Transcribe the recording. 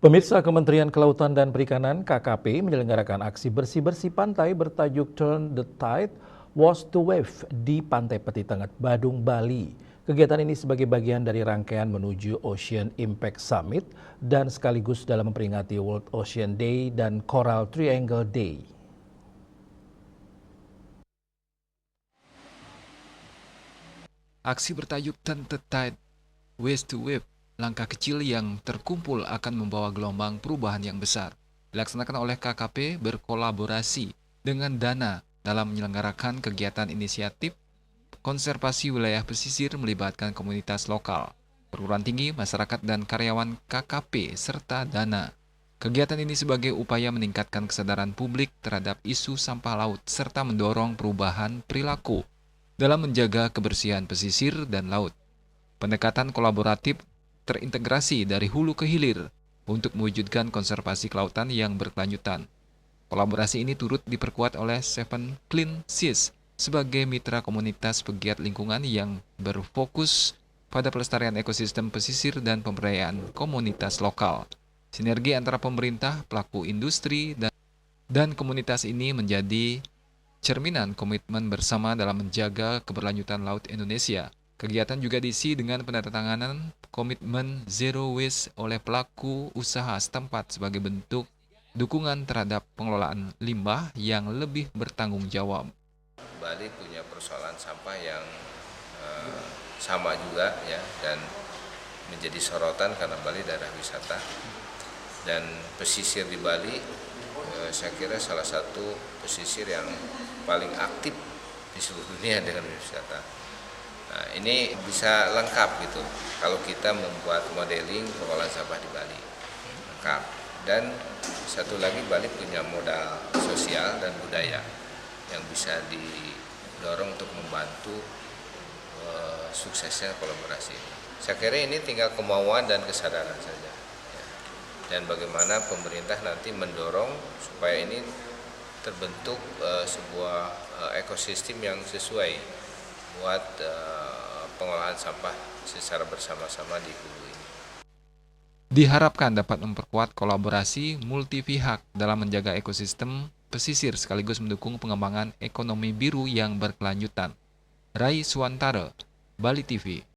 Pemirsa Kementerian Kelautan dan Perikanan (KKP) menyelenggarakan aksi bersih-bersih pantai bertajuk Turn the Tide, Wash the Wave di Pantai Peti Tengah, Badung, Bali. Kegiatan ini sebagai bagian dari rangkaian menuju Ocean Impact Summit dan sekaligus dalam memperingati World Ocean Day dan Coral Triangle Day. Aksi bertajuk Turn the Tide, Waste to Wave, langkah kecil yang terkumpul akan membawa gelombang perubahan yang besar. Dilaksanakan oleh KKP berkolaborasi dengan Dana dalam menyelenggarakan kegiatan inisiatif konservasi wilayah pesisir melibatkan komunitas lokal, perguruan tinggi, masyarakat, dan karyawan KKP, serta Dana. Kegiatan ini sebagai upaya meningkatkan kesadaran publik terhadap isu sampah laut serta mendorong perubahan perilaku dalam menjaga kebersihan pesisir dan laut. Pendekatan kolaboratif terintegrasi dari hulu ke hilir untuk mewujudkan konservasi kelautan yang berkelanjutan. Kolaborasi ini turut diperkuat oleh Seven Clean Seas sebagai mitra komunitas pegiat lingkungan yang berfokus pada pelestarian ekosistem pesisir dan pemberdayaan komunitas lokal. Sinergi antara pemerintah, pelaku industri, dan komunitas ini menjadi cerminan komitmen bersama dalam menjaga keberlanjutan laut Indonesia. Kegiatan juga diisi dengan penandatanganan komitmen Zero Waste oleh pelaku usaha setempat sebagai bentuk dukungan terhadap pengelolaan limbah yang lebih bertanggung jawab. Bali punya persoalan sampah yang sama juga ya, dan menjadi sorotan karena Bali daerah wisata dan pesisir di Bali saya kira salah satu pesisir yang paling aktif di seluruh dunia dengan wisata. Nah, ini bisa lengkap gitu kalau kita membuat modeling pengelolaan sampah di Bali lengkap. Dan satu lagi, Bali punya modal sosial dan budaya yang bisa didorong untuk membantu suksesnya kolaborasi. Saya kira ini tinggal kemauan dan kesadaran saja. Dan bagaimana pemerintah nanti mendorong supaya ini terbentuk sebuah ekosistem yang sesuai buat pengolahan sampah secara bersama-sama di hulu ini. Diharapkan dapat memperkuat kolaborasi multi pihak dalam menjaga ekosistem pesisir sekaligus mendukung pengembangan ekonomi biru yang berkelanjutan. Rai Suwantara, Bali TV.